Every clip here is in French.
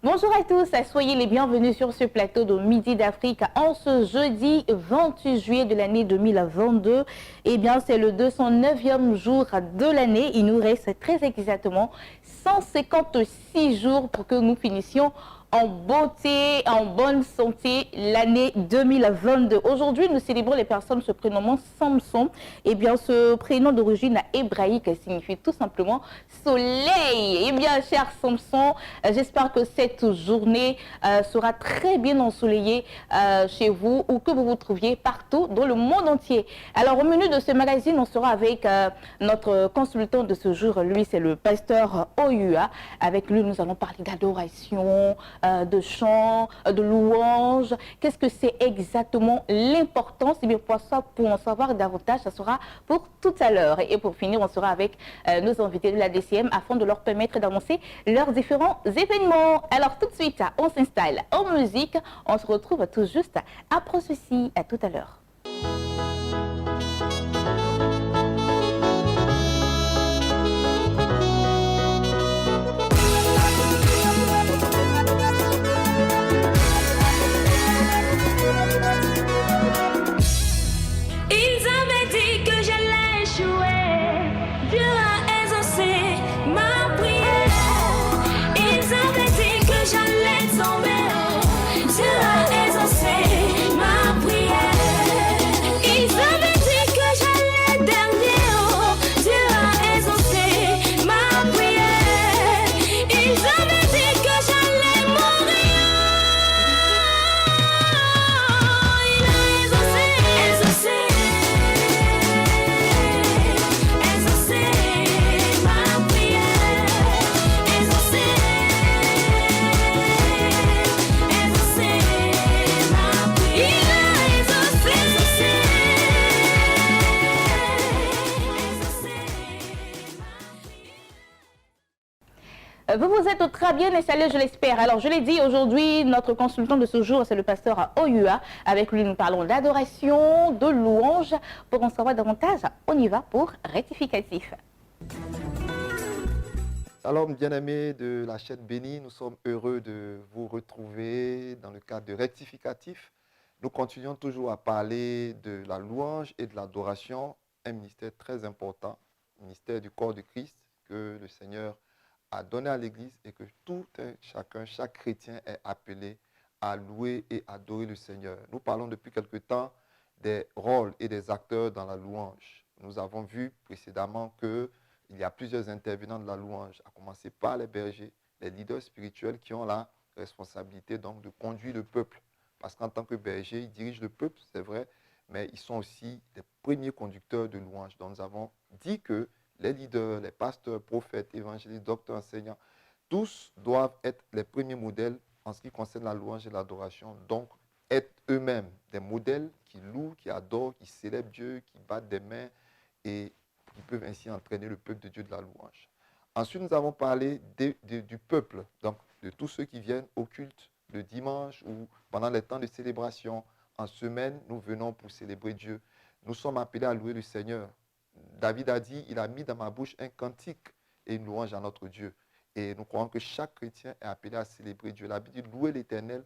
Bonjour à tous, soyez les bienvenus sur ce plateau de Midi d'Afrique en ce jeudi 28 juillet de l'année 2022. Eh bien, c'est le 209e jour de l'année. Il nous reste très exactement 156 jours pour que nous finissions en beauté, en bonne santé l'année 2022. Aujourd'hui, nous célébrons les personnes se prénommant Samson. Eh bien, ce prénom d'origine hébraïque signifie tout simplement soleil. Eh bien, cher Samson, j'espère que cette journée sera très bien ensoleillée chez vous ou que vous vous trouviez partout dans le monde entier. Alors, au menu de ce magazine, on sera avec notre consultant de ce jour. Lui, c'est le pasteur Oyua. Avec lui, nous allons parler d'adoration, de chant, de louange. Qu'est-ce que c'est exactement l'importance? Eh bien, pour en savoir davantage, ça sera pour tout à l'heure. Et pour finir, on sera avec nos invités de la DCM afin de leur permettre d'annoncer leurs différents événements. Alors, tout de suite, on s'installe en musique. On se retrouve tout juste après ceci. À tout à l'heure. Vous vous êtes très bien installés, je l'espère. Alors, je l'ai dit, aujourd'hui, notre consultant de ce jour, c'est le pasteur Oyua. Avec lui, nous parlons d'adoration, de louange. Pour en savoir davantage, on y va pour rectificatif. Alors, bien-aimés de la chaîne Bénie, nous sommes heureux de vous retrouver dans le cadre de rectificatif. Nous continuons toujours à parler de la louange et de l'adoration, un ministère très important, ministère du corps de Christ que le Seigneur a donné à l'Église et que tout un chacun, chaque chrétien est appelé à louer et adorer le Seigneur. Nous parlons depuis quelque temps des rôles et des acteurs dans la louange. Nous avons vu précédemment qu'il y a plusieurs intervenants de la louange, à commencer par les bergers, les leaders spirituels qui ont la responsabilité donc de conduire le peuple. Parce qu'en tant que berger, ils dirigent le peuple, c'est vrai, mais ils sont aussi les premiers conducteurs de louange. Donc nous avons dit que les leaders, les pasteurs, prophètes, évangélistes, docteurs, enseignants, tous doivent être les premiers modèles en ce qui concerne la louange et l'adoration. Donc, être eux-mêmes des modèles qui louent, qui adorent, qui célèbrent Dieu, qui battent des mains et qui peuvent ainsi entraîner le peuple de Dieu de la louange. Ensuite, nous avons parlé du peuple, donc de tous ceux qui viennent au culte le dimanche ou pendant les temps de célébration. En semaine, nous venons pour célébrer Dieu. Nous sommes appelés à louer le Seigneur. David a dit, il a mis dans ma bouche un cantique et une louange à notre Dieu. Et nous croyons que chaque chrétien est appelé à célébrer Dieu. La Bible dit louer l'Éternel,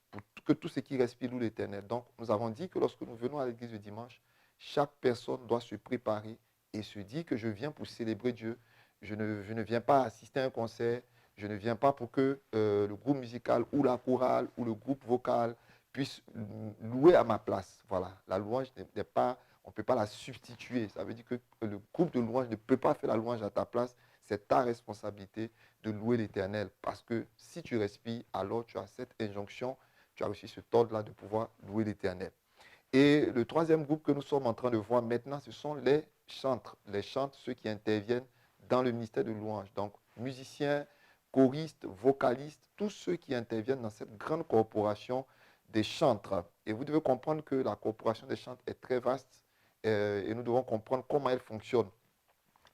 pour que tout ce qui respire loue l'Éternel. Donc, nous avons dit que lorsque nous venons à l'église le dimanche, chaque personne doit se préparer et se dire que je viens pour célébrer Dieu. Je ne viens pas assister à un concert, je ne viens pas pour que le groupe musical ou la chorale ou le groupe vocal puisse louer à ma place. Voilà, la louange n'est pas... On ne peut pas la substituer. Ça veut dire que le groupe de louange ne peut pas faire la louange à ta place. C'est ta responsabilité de louer l'Éternel. Parce que si tu respires, alors tu as cette injonction, tu as aussi ce ordre-là de pouvoir louer l'Éternel. Et le troisième groupe que nous sommes en train de voir maintenant, ce sont les chantres. Les chantres, ceux qui interviennent dans le ministère de louange. Donc, musiciens, choristes, vocalistes, tous ceux qui interviennent dans cette grande corporation des chantres. Et vous devez comprendre que la corporation des chantres est très vaste. Et nous devons comprendre comment elle fonctionne.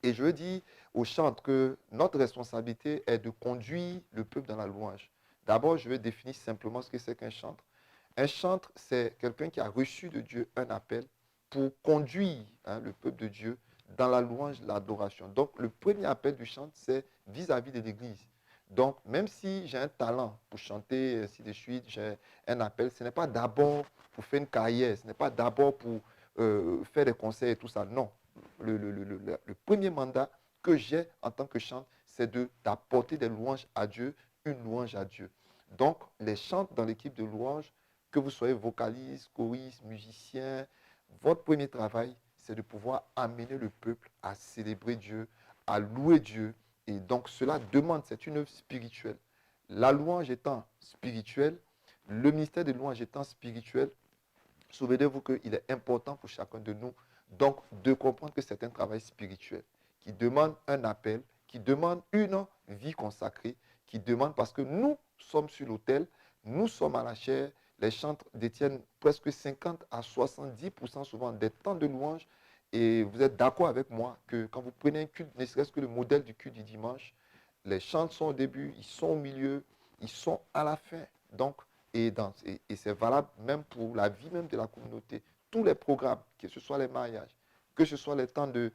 Et je dis aux chantres que notre responsabilité est de conduire le peuple dans la louange. D'abord, je vais définir simplement ce que c'est qu'un chantre. Un chantre, c'est quelqu'un qui a reçu de Dieu un appel pour conduire le peuple de Dieu dans la louange, l'adoration. Donc, le premier appel du chantre, c'est vis-à-vis de l'Église. Donc, même si j'ai un talent pour chanter, ainsi de suite, j'ai un appel, ce n'est pas d'abord pour faire une carrière, ce n'est pas d'abord pour faire des concerts et tout ça. Non. Le premier mandat que j'ai en tant que chantre, c'est d'apporter des louanges à Dieu, une louange à Dieu. Donc, les chantres dans l'équipe de louange, que vous soyez vocaliste, choriste, musicien, votre premier travail, c'est de pouvoir amener le peuple à célébrer Dieu, à louer Dieu. Et donc, cela demande, c'est une œuvre spirituelle. La louange étant spirituelle, le ministère de louange étant spirituel, souvenez-vous qu'il est important pour chacun de nous, donc, de comprendre que c'est un travail spirituel qui demande un appel, qui demande une vie consacrée, qui demande, parce que nous sommes sur l'autel, nous sommes à la chair, les chantres détiennent presque 50 à 70% souvent des temps de louange. Et vous êtes d'accord avec moi que quand vous prenez un culte, ne serait-ce que le modèle du culte du dimanche, les chantres sont au début, ils sont au milieu, ils sont à la fin. Donc, et c'est valable même pour la vie même de la communauté. Tous les programmes, que ce soit les mariages, que ce soit les temps de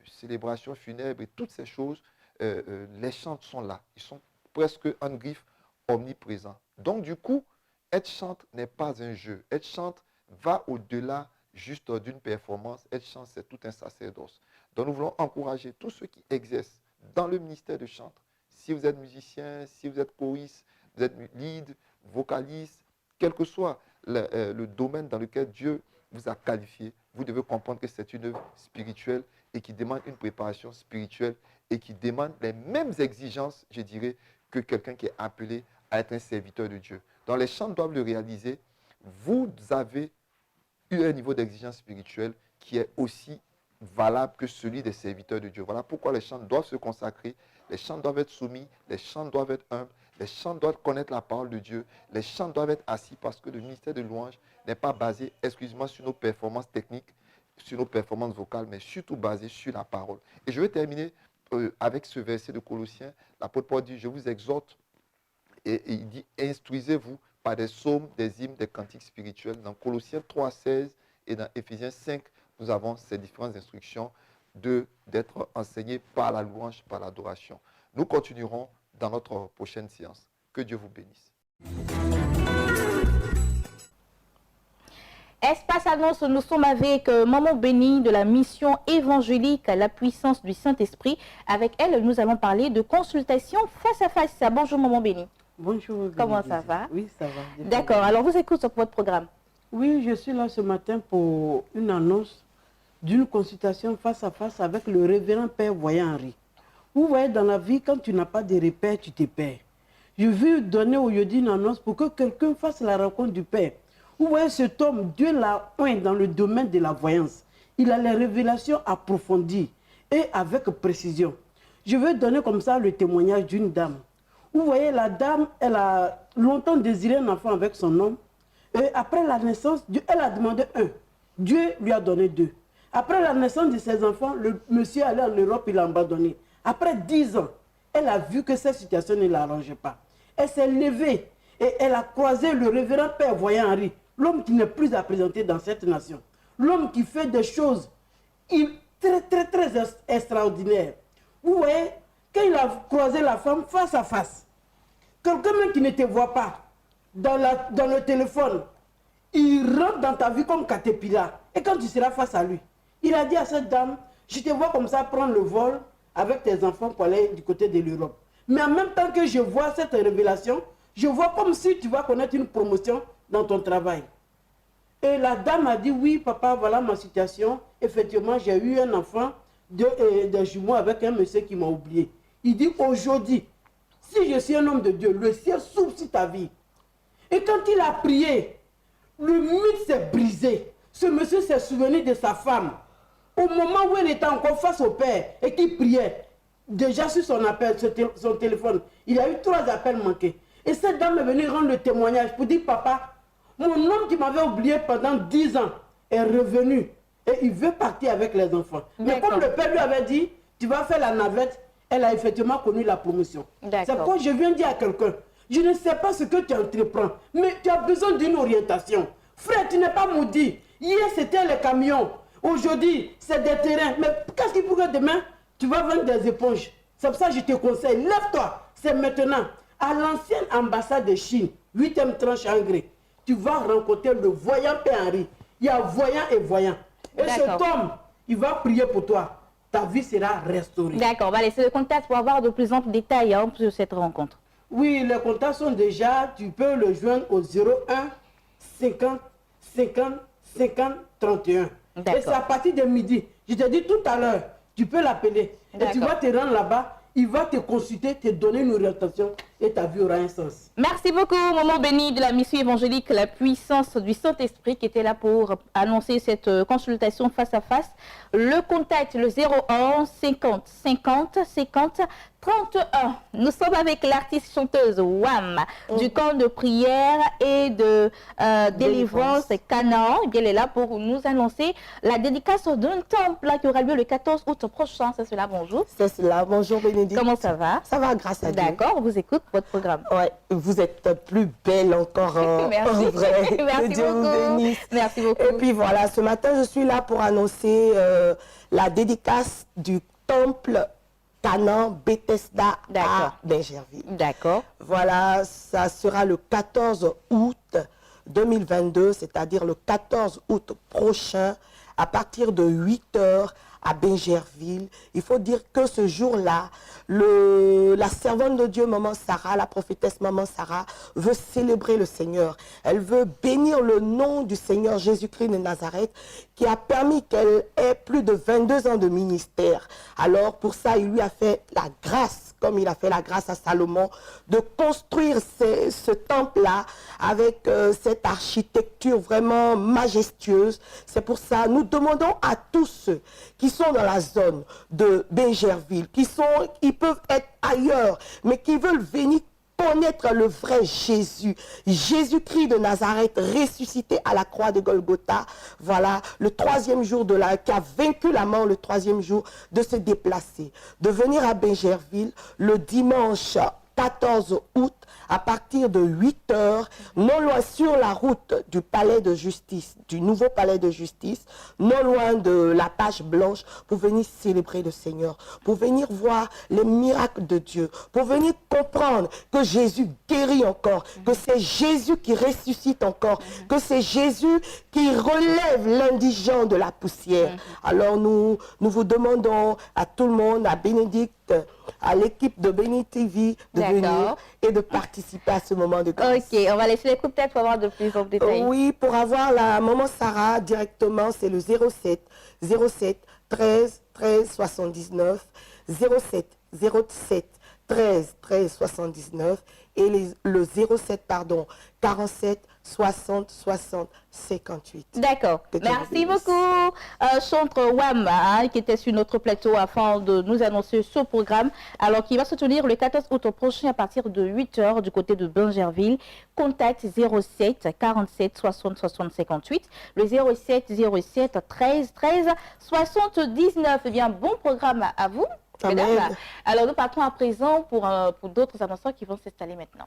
célébration funèbre et toutes ces choses, les chantres sont là. Ils sont presque en griffe omniprésents. Donc, du coup, être chantre n'est pas un jeu. Être chantre va au-delà juste d'une performance. Être chantre, c'est tout un sacerdoce. Donc, nous voulons encourager tous ceux qui exercent dans le ministère de chantre. Si vous êtes musicien, si vous êtes choriste, vous êtes lead, vocaliste, quel que soit le domaine dans lequel Dieu vous a qualifié, vous devez comprendre que c'est une œuvre spirituelle et qui demande une préparation spirituelle et qui demande les mêmes exigences, je dirais, que quelqu'un qui est appelé à être un serviteur de Dieu. Donc les chants doivent le réaliser. Vous avez eu un niveau d'exigence spirituelle qui est aussi valable que celui des serviteurs de Dieu. Voilà pourquoi les chants doivent se consacrer, les chants doivent être soumis, les chants doivent être humbles, les chants doivent connaître la parole de Dieu, les chants doivent être assis parce que le ministère de louange n'est pas basé exclusivement sur nos performances techniques, sur nos performances vocales, mais surtout basé sur la parole. Et je vais terminer avec ce verset de Colossiens. L'apôtre Paul dit, je vous exhorte, et il dit, instruisez-vous par des psaumes, des hymnes, des cantiques spirituels. Dans Colossiens 3,16 et dans Éphésiens 5, nous avons ces différentes instructions d'être enseignés par la louange, par l'adoration. Nous continuerons dans notre prochaine séance. Que Dieu vous bénisse. Espace Annonce, nous sommes avec Maman Bénie de la mission évangélique à la puissance du Saint-Esprit. Avec elle, nous allons parler de consultation face à face. Bonjour Maman Bénie. Bonjour. Comment ça va? Oui, ça va. D'accord, alors vous écoutez votre programme. Oui, je suis là ce matin pour une annonce d'une consultation face à face avec le révérend Père Voyant Henri. Vous voyez, dans la vie, quand tu n'as pas de repères, tu te perds. Je veux donner aujourd'hui une annonce pour que quelqu'un fasse la rencontre du Père. Vous voyez, cet homme, Dieu l'a oint dans le domaine de la voyance. Il a les révélations approfondies et avec précision. Je veux donner comme ça le témoignage d'une dame. Vous voyez, la dame, elle a longtemps désiré un enfant avec son homme. Et après la naissance, elle a demandé un. Dieu lui a donné 2. Après la naissance de ses enfants, le monsieur allait en Europe, il l'a abandonné. Après 10 ans, elle a vu que cette situation ne l'arrangeait pas. Elle s'est levée et elle a croisé le révérend Père Voyant Henri, l'homme qui n'est plus à présenter dans cette nation. L'homme qui fait des choses très extraordinaires. Vous voyez, quand il a croisé la femme face à face, quelqu'un même qui ne te voit pas dans le téléphone, il rentre dans ta vie comme caterpillar. Et quand tu seras face à lui, il a dit à cette dame, je te vois comme ça prendre le vol avec tes enfants pour aller du côté de l'Europe. Mais en même temps que je vois cette révélation, je vois comme si tu vas connaître une promotion dans ton travail. Et la dame a dit, oui papa, voilà ma situation. Effectivement, j'ai eu un enfant, des jumeaux avec un monsieur qui m'a oublié. Il dit, aujourd'hui, si je suis un homme de Dieu, le ciel s'ouvre sur ta vie. Et quand il a prié, le mythe s'est brisé. Ce monsieur s'est souvenu de sa femme. Au moment où elle était encore face au Père et qu'il priait, déjà sur son appel, son téléphone, il a eu 3 appels manqués. Et cette dame est venue rendre le témoignage pour dire, papa, mon homme qui m'avait oublié pendant 10 ans est revenu et il veut partir avec les enfants. Mais comme le Père lui avait dit, tu vas faire la navette, elle a effectivement connu la promotion. C'est pourquoi je viens dire à quelqu'un, Je ne sais pas ce que tu entreprends, mais tu as besoin d'une orientation. Frère, tu n'es pas maudit. Hier, c'était les camions. Aujourd'hui, c'est des terrains. Mais qu'est-ce qui pourrait demain, tu vas vendre des éponges. C'est pour ça que je te conseille, lève-toi. C'est maintenant. À l'ancienne ambassade de Chine, 8e tranche engrais, tu vas rencontrer le voyant Père Henri. Il y a voyant et voyant. Et cet homme, il va prier pour toi. Ta vie sera restaurée. D'accord, on va laisser le contact pour avoir de plus amples détails sur cette rencontre. Oui, les contacts sont déjà, tu peux le joindre au 01 50 50 50 31. Et c'est à partir de midi. Je te dis tout à l'heure, tu peux l'appeler. Et tu vas te rendre là-bas, il va te consulter, te donner une orientation et ta vie aura un sens. Merci beaucoup, maman bénie de la mission évangélique, la puissance du Saint-Esprit qui était là pour annoncer cette consultation face à face. Le contact, le 01 50 50 50 31. Nous sommes avec l'artiste chanteuse Wam du camp de prière et de délivrance Canaan. Elle est là pour nous annoncer la dédicace d'un temple qui aura lieu le 14 août prochain. C'est cela, bonjour. C'est cela, bonjour Bénédicte. Comment ça va? Ça va, grâce à Dieu. D'accord, on vous écoute, votre programme. Ouais, vous êtes plus belle encore en vrai. Merci Dieu beaucoup. vous bénisse. Merci beaucoup. Et puis voilà, ce matin, je suis là pour annoncer la dédicace du temple Canaan Bethesda à Bingerville. D'accord. Voilà, ça sera le 14 août 2022, c'est-à-dire le 14 août prochain, à partir de 8 h à Bingerville. Il faut dire que ce jour-là, la servante de Dieu, Maman Sarah, la prophétesse Maman Sarah, veut célébrer le Seigneur. Elle veut bénir le nom du Seigneur Jésus-Christ de Nazareth, qui a permis qu'elle ait plus de 22 ans de ministère. Alors, pour ça, il lui a fait la grâce, comme il a fait la grâce à Salomon, de construire ce temple-là avec cette architecture vraiment majestueuse. C'est pour ça, nous demandons à tous ceux qui sont dans la zone de Bingerville, ils peuvent être ailleurs, mais qui veulent venir connaître le vrai Jésus, Jésus-Christ de Nazareth, ressuscité à la croix de Golgotha. Voilà, le 3e jour qui a vaincu la mort, le 3e jour, de se déplacer, de venir à Bingerville le dimanche 14 août à partir de 8 h, non loin sur la route du palais de justice, du nouveau palais de justice, non loin de la page blanche, pour venir célébrer le Seigneur, pour venir voir les miracles de Dieu, pour venir comprendre que Jésus guérit encore, que c'est Jésus qui ressuscite encore, que c'est Jésus qui relève l'indigent de la poussière. Alors nous vous demandons à tout le monde, à Bénédicte, à l'équipe de Béni TV de venir et de participer à ce moment de grâce. Ok, on va laisser les coups peut-être pour avoir de plus de détails. Oui, pour avoir la Maman Sarah directement, c'est le 07 13 13 79 07 13 13 79 et le 07 47 60 60 58. D'accord. Merci beaucoup, chanteur Wam, qui était sur notre plateau afin de nous annoncer ce programme, alors qui va se tenir le 14 août prochain à partir de 8 h du côté de Bingerville. Contact 07 47 60 60 58, le 07 07 13 13 79. Eh bien, bon programme à vous. Mesdames. Alors, nous partons à présent pour d'autres annonceurs qui vont s'installer maintenant.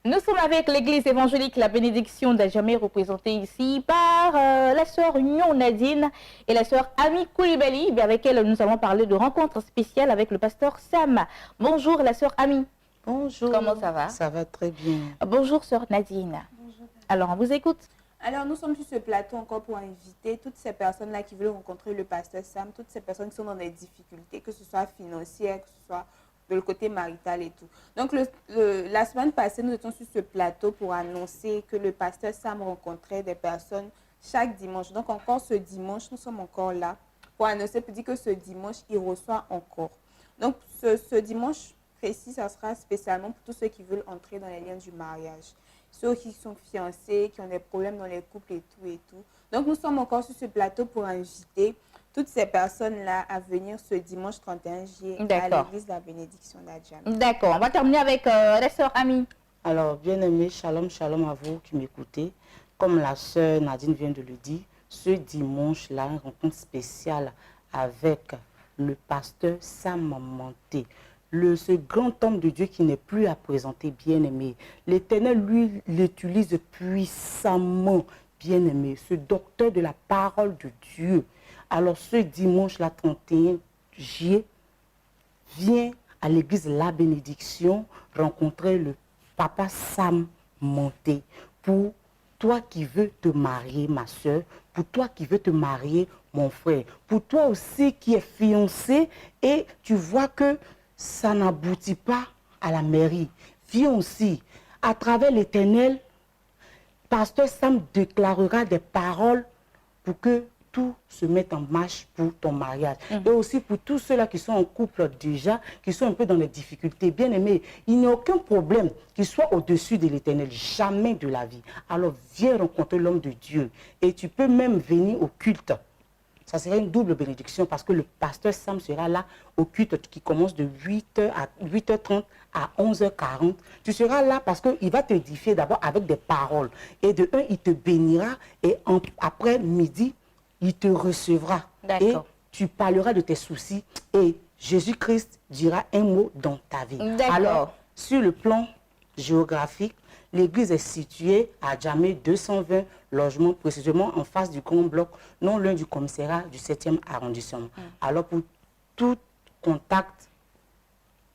Nous sommes avec l'église évangélique La Bénédiction d'Adjamé, représentée ici par la sœur Nyon Nadine et la sœur Ami Koulibaly, avec elle nous allons parler de rencontres spéciales avec le pasteur Sam. Bonjour la sœur Ami. Bonjour. Comment ça va? Ça va très bien. Bonjour sœur Nadine. Bonjour. Alors on vous écoute. Alors nous sommes sur ce plateau encore pour inviter toutes ces personnes-là qui veulent rencontrer le pasteur Sam, toutes ces personnes qui sont dans des difficultés, que ce soit financières, que ce soit de le côté marital et tout. Donc la semaine passée, nous étions sur ce plateau pour annoncer que le pasteur Sam rencontrait des personnes chaque dimanche. Donc encore ce dimanche, nous sommes encore là pour annoncer, pour dire que ce dimanche, il reçoit encore. Donc ce dimanche précis, ça sera spécialement pour tous ceux qui veulent entrer dans les liens du mariage. Ceux qui sont fiancés, qui ont des problèmes dans les couples et tout et tout. Donc nous sommes encore sur ce plateau pour inviter toutes ces personnes-là à venir ce dimanche 31 juillet à l'église de la Bénédiction d'Adjamé. D'accord, on va terminer avec la sœur Ami. Alors, bien-aimés, shalom, shalom à vous qui m'écoutez. Comme la sœur Nadine vient de le dire, ce dimanche-là, une rencontre spéciale avec le pasteur Sam Manté, ce grand homme de Dieu qui n'est plus à présenter, bien-aimé. L'Éternel, lui, l'utilise puissamment, bien-aimé. Ce docteur de la parole de Dieu. Alors, ce dimanche, la 31 juillet, viens à l'église La Bénédiction rencontrer le papa Sam Monté. Pour toi qui veux te marier, ma soeur, pour toi qui veux te marier, mon frère, pour toi aussi qui es fiancé et tu vois que ça n'aboutit pas à la mairie, viens aussi. À travers l'Éternel, pasteur Sam déclarera des paroles pour que tout se mette en marche pour ton mariage. Et aussi pour tous ceux-là qui sont en couple déjà, qui sont un peu dans les difficultés. Bien aimé, il n'y a aucun problème qui soit au-dessus de l'Éternel, jamais de la vie. Alors viens rencontrer l'homme de Dieu et tu peux même venir au culte. Ça serait une double bénédiction parce que le pasteur Sam sera là au culte qui commence de 8h à 8h30 à 11h40. Tu seras là parce qu'il va t'édifier d'abord avec des paroles. Et de un, il te bénira et après midi, il te recevra. Et tu parleras de tes soucis et Jésus-Christ dira un mot dans ta vie. Alors, sur le plan géographique, l'église est située à Djamé 220 logements, précisément en face du grand bloc, non loin du commissariat du 7e arrondissement. Alors, pour tout contact,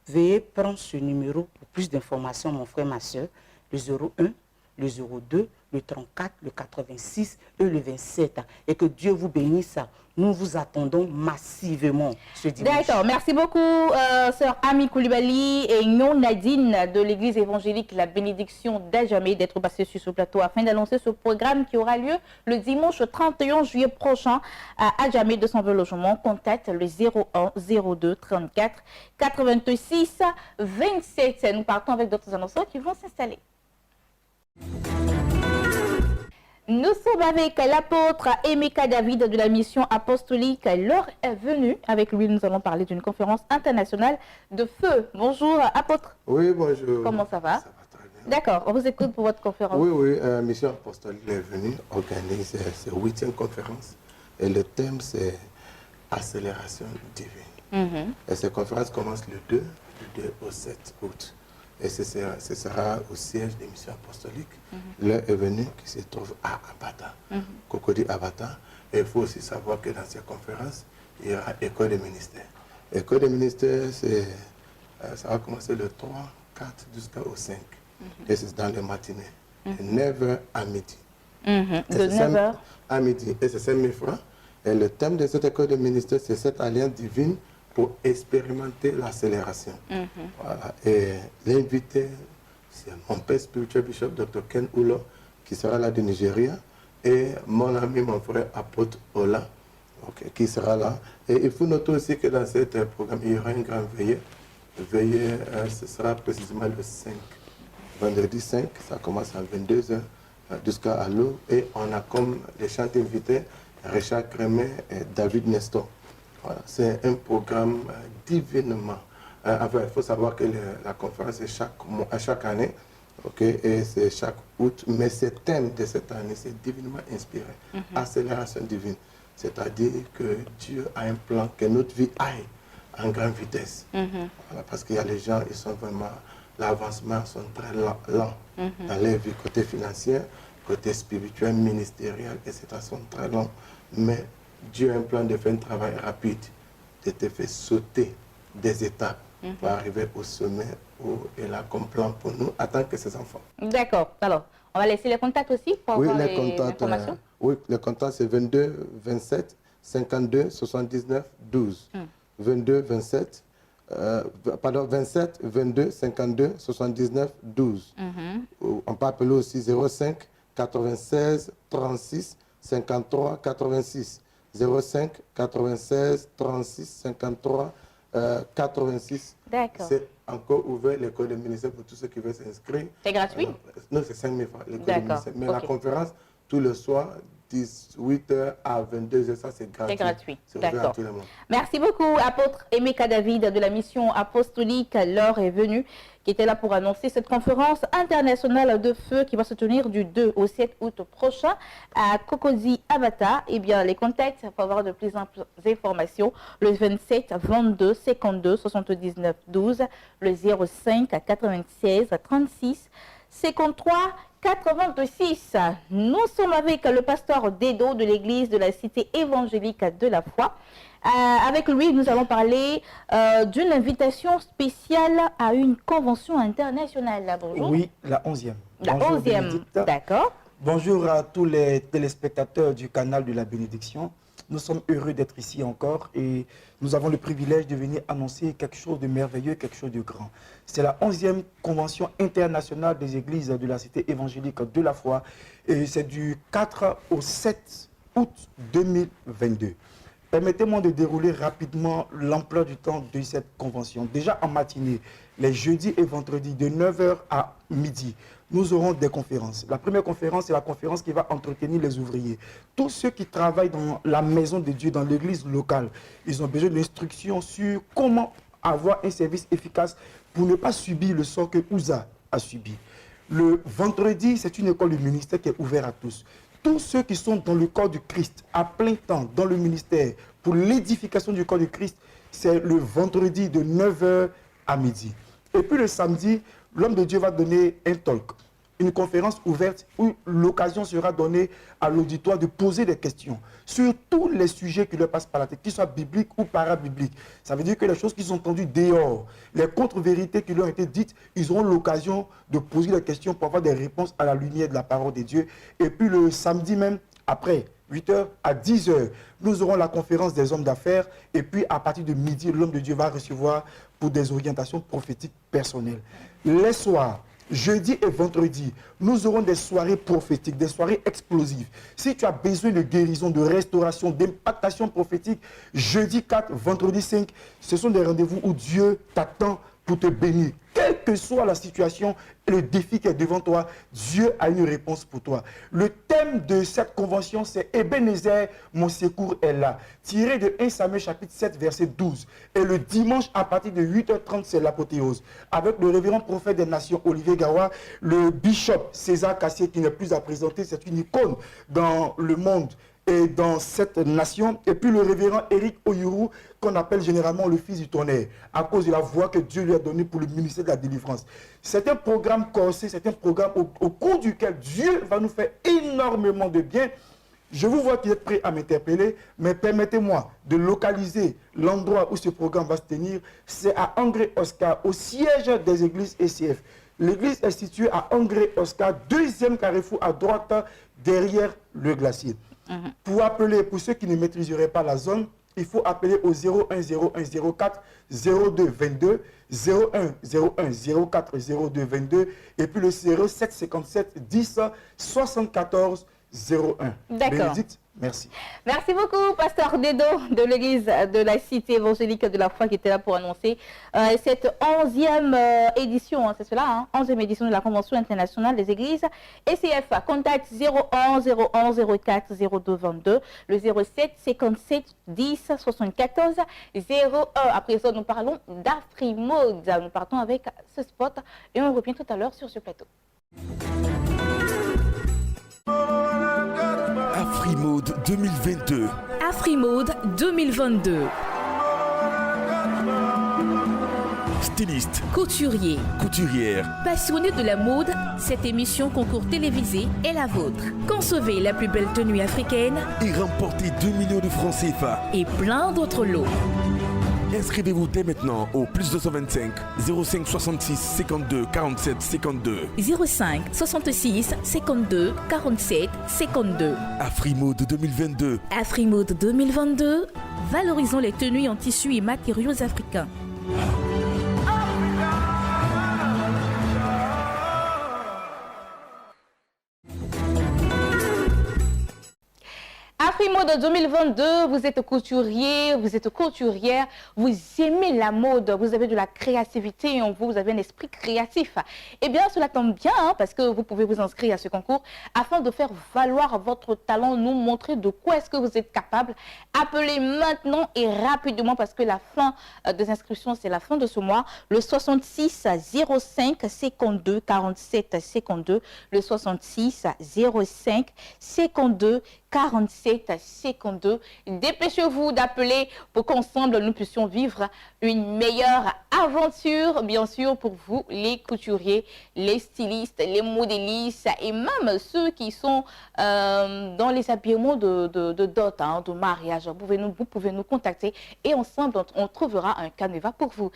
veuillez prendre ce numéro pour plus d'informations, mon frère, ma soeur, le 01, le 02, le 34, le 86 et le 27. Et que Dieu vous bénisse. Nous vous attendons massivement ce dimanche. D'accord, merci beaucoup, sœur Ami Koulibaly et Nyon Nadine de l'église évangélique La Bénédiction d'Adjamé d'être passés sur ce plateau afin d'annoncer ce programme qui aura lieu le dimanche 31 juillet prochain à Adjamé 220 logements. Contacte le 01 02 34 86 27. Nous partons avec d'autres annonceurs qui vont s'installer. Nous sommes avec l'apôtre Emeka David de la mission apostolique. L'heure est venue. Avec lui, nous allons parler d'une conférence internationale de feu. Bonjour, apôtre. Oui, bonjour. Comment ça va? Ça va très bien. D'accord, on vous écoute pour votre conférence. Oui, mission apostolique est venue organiser cette 8e conférence. Et le thème, c'est accélération divine. Et cette conférence commence le 2 au 7 août. Et ce sera au siège des missions apostoliques. L'heure est venue qui se trouve à Abata, Cocody Abata. Et il faut aussi savoir que dans cette conférence, il y aura école des ministères. École des ministères, ça va commencer le 3, 4 jusqu'au 5. Et c'est dans les matinées, de 9h à midi. De 9h à midi. Et c'est 5 000 francs. Et le thème de cette école des ministères, c'est cette alliance divine pour expérimenter l'accélération. Voilà. Et l'invité, c'est mon père spirituel bishop, Dr. Ken Ulo, qui sera là du Nigeria, et mon ami, mon frère apôtre Ola, qui sera là. Et il faut noter aussi que dans ce programme, il y aura une grande veillée. Veillée, ce sera précisément le 5, vendredi 5, ça commence à 22h jusqu'à l'eau. Et on a comme les chants invités Richard Crémet et David Nestor. Voilà, c'est un programme divinement. Enfin, il faut savoir que la conférence est chaque année, et c'est chaque août, mais ce thème de cette année, c'est divinement inspiré. Accélération divine. C'est-à-dire que Dieu a un plan que notre vie aille en grande vitesse. Voilà, parce qu'il y a les gens, ils sont vraiment, l'avancement sont très lents dans leur vie, côté financier, côté spirituel, ministériel, etc. sont très lents. Mais Dieu a un plan de faire un travail rapide, de te faire sauter des étapes pour arriver au sommet où il a comme plan pour nous, en tant que ses enfants. D'accord. Alors, on va laisser les contacts aussi pour avoir les informations. Oui, le contact c'est 22 27 52 79 12. 22 27 27 22 52 79 12. On peut appeler aussi 05 96 36 53 86. 05 96 36 53 86. D'accord. C'est encore ouvert l'école des ministères pour tous ceux qui veulent s'inscrire. C'est gratuit? Non, c'est 5 000 francs l'école des ministères. Mais la conférence, tout le soir, 18h à 22h, ça c'est gratuit. C'est gratuit. C'est ouvert à D'accord. tout le monde. Merci beaucoup, apôtre Emeka David de la mission apostolique. L'heure est venue qui était là pour annoncer cette conférence internationale de feu qui va se tenir du 2 au 7 août prochain à Cocody Abata. Eh bien, les contacts pour avoir de plus amples informations, le 27 22 52 79 12, le 05 96 36 53 86. Nous sommes avec le pasteur Dedo de l'église de la cité évangélique de la foi. Avec lui, nous allons parler d'une invitation spéciale à une convention internationale. Bonjour. Oui, la 11e. La Bonjour, 11e, Bénédicte. d'accord. Bonjour à tous les téléspectateurs du canal de la bénédiction. Nous sommes heureux d'être ici encore et nous avons le privilège de venir annoncer quelque chose de merveilleux, quelque chose de grand. C'est la 11e convention internationale des églises de la cité évangélique de la foi et c'est du 4 au 7 août 2022. Permettez-moi de dérouler rapidement l'ampleur du temps de cette convention. Déjà en matinée, les jeudis et vendredis de 9h à midi, nous aurons des conférences. La première conférence, c'est la conférence qui va entretenir les ouvriers. Tous ceux qui travaillent dans la maison de Dieu, dans l'église locale, ils ont besoin d'instructions sur comment avoir un service efficace pour ne pas subir le sort que Ouza a subi. Le vendredi, c'est une école du ministère qui est ouverte à tous. Tous ceux qui sont dans le corps du Christ, à plein temps, dans le ministère, pour l'édification du corps du Christ, c'est le vendredi de 9h à midi. Et puis le samedi, l'homme de Dieu va donner un talk, une conférence ouverte où l'occasion sera donnée à l'auditoire de poser des questions sur tous les sujets qui leur passent par la tête, qu'ils soient bibliques ou parabibliques. Ça veut dire que les choses qu'ils ont entendues dehors, les contre-vérités qui leur ont été dites, ils auront l'occasion de poser des questions pour avoir des réponses à la lumière de la parole de Dieu. Et puis le samedi même, après 8h à 10h, nous aurons la conférence des hommes d'affaires. Et puis à partir de midi, l'homme de Dieu va recevoir pour des orientations prophétiques personnelles. Les soirs, jeudi et vendredi, nous aurons des soirées prophétiques, des soirées explosives. Si tu as besoin de guérison, de restauration, d'impactation prophétique, jeudi 4, vendredi 5, ce sont des rendez-vous où Dieu t'attend pour te bénir. Quelle que soit la situation et le défi qui est devant toi, Dieu a une réponse pour toi. Le thème de cette convention, c'est « Ebenezer, mon secours est là », tiré de 1 Samuel chapitre 7, verset 12. Et le dimanche, à partir de 8h30, c'est l'apothéose. Avec le révérend prophète des nations, Olivier Gawa, le bishop César Cassier, qui n'est plus à présenter, c'est une icône dans le monde et dans cette nation, et puis le révérend Eric Oyuru, qu'on appelle généralement le fils du tonnerre, à cause de la voix que Dieu lui a donnée pour le ministère de la délivrance. C'est un programme corsé, c'est un programme au cours duquel Dieu va nous faire énormément de bien. Je vous vois qui êtes prêts à m'interpeller, mais permettez-moi de localiser l'endroit où ce programme va se tenir. C'est à Angré-Oscar, au siège des églises ECF. L'église est située à Angré-Oscar, deuxième carrefour à droite, derrière le glacier. Pour appeler, pour ceux qui ne maîtriseraient pas la zone, il faut appeler au 01 01 04 02 22, 01 01 04 02 22 et puis le 07 57 10 74 01. D'accord. Bénédicte, merci. Merci beaucoup, pasteur Dedo de l'église de la cité évangélique de la foi qui était là pour annoncer cette 11e édition, c'est cela, 11e édition de la Convention internationale des églises ECF. Contact 01 01 04 02 22, le 07 57 10 74 01. À présent, nous parlons d'Afrimode. Nous partons avec ce spot et on revient tout à l'heure sur ce plateau. Afrimode 2022. Afrimode 2022. Styliste, Couturier, couturière, passionné de la mode, cette émission concours télévisé est la vôtre. Concevez la plus belle tenue africaine et remportez 2 millions de francs CFA. et plein d'autres lots. Inscrivez-vous dès maintenant au plus 225 05 66 52 47 52. 05 66 52 47 52. Afrimode 2022. Afrimode 2022, valorisons les tenues en tissus et matériaux africains. Afrimode 2022, vous êtes couturier, vous êtes couturière, vous aimez la mode, vous avez de la créativité en vous, vous avez un esprit créatif. Eh bien, cela tombe bien parce que vous pouvez vous inscrire à ce concours afin de faire valoir votre talent, nous montrer de quoi est-ce que vous êtes capable. Appelez maintenant et rapidement parce que la fin des inscriptions, c'est la fin de ce mois. Le 66 05 52 47 52, le 66 05 52 47 52. Dépêchez-vous d'appeler pour qu'ensemble nous puissions vivre une meilleure aventure, bien sûr, pour vous, les couturiers, les stylistes, les modélistes et même ceux qui sont dans les habillements de dot, de mariage. Vous pouvez nous contacter et ensemble, on trouvera un canevas pour vous.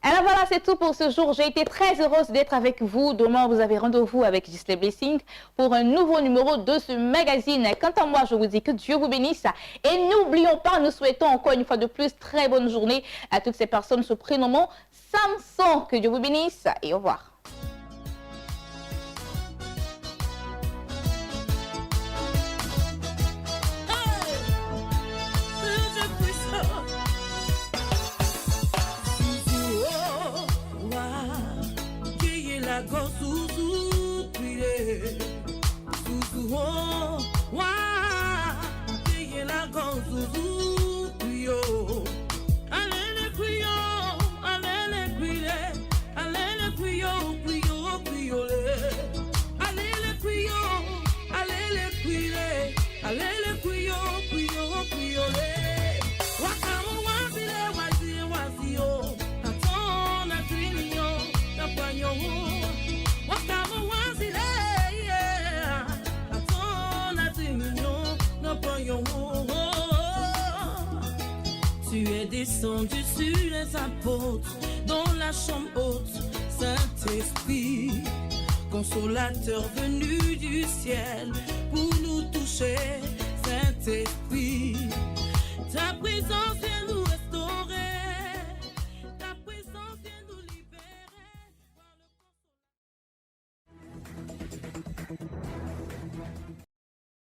Alors voilà, c'est tout pour ce jour. J'ai été très heureuse d'être avec vous. Demain, vous avez rendez-vous avec Gisèle Blessing pour un nouveau numéro de ce magazine. Quant à moi, je vous dis que Dieu vous bénisse. Et n'oublions pas, nous souhaitons encore une fois de plus très bonne journée à toutes ces personnes se prénommant Samson. Que Dieu vous bénisse et au revoir. Tu es descendu sur les apôtres, dans la chambre haute, Saint-Esprit, consolateur venu du ciel, pour nous toucher, Saint-Esprit.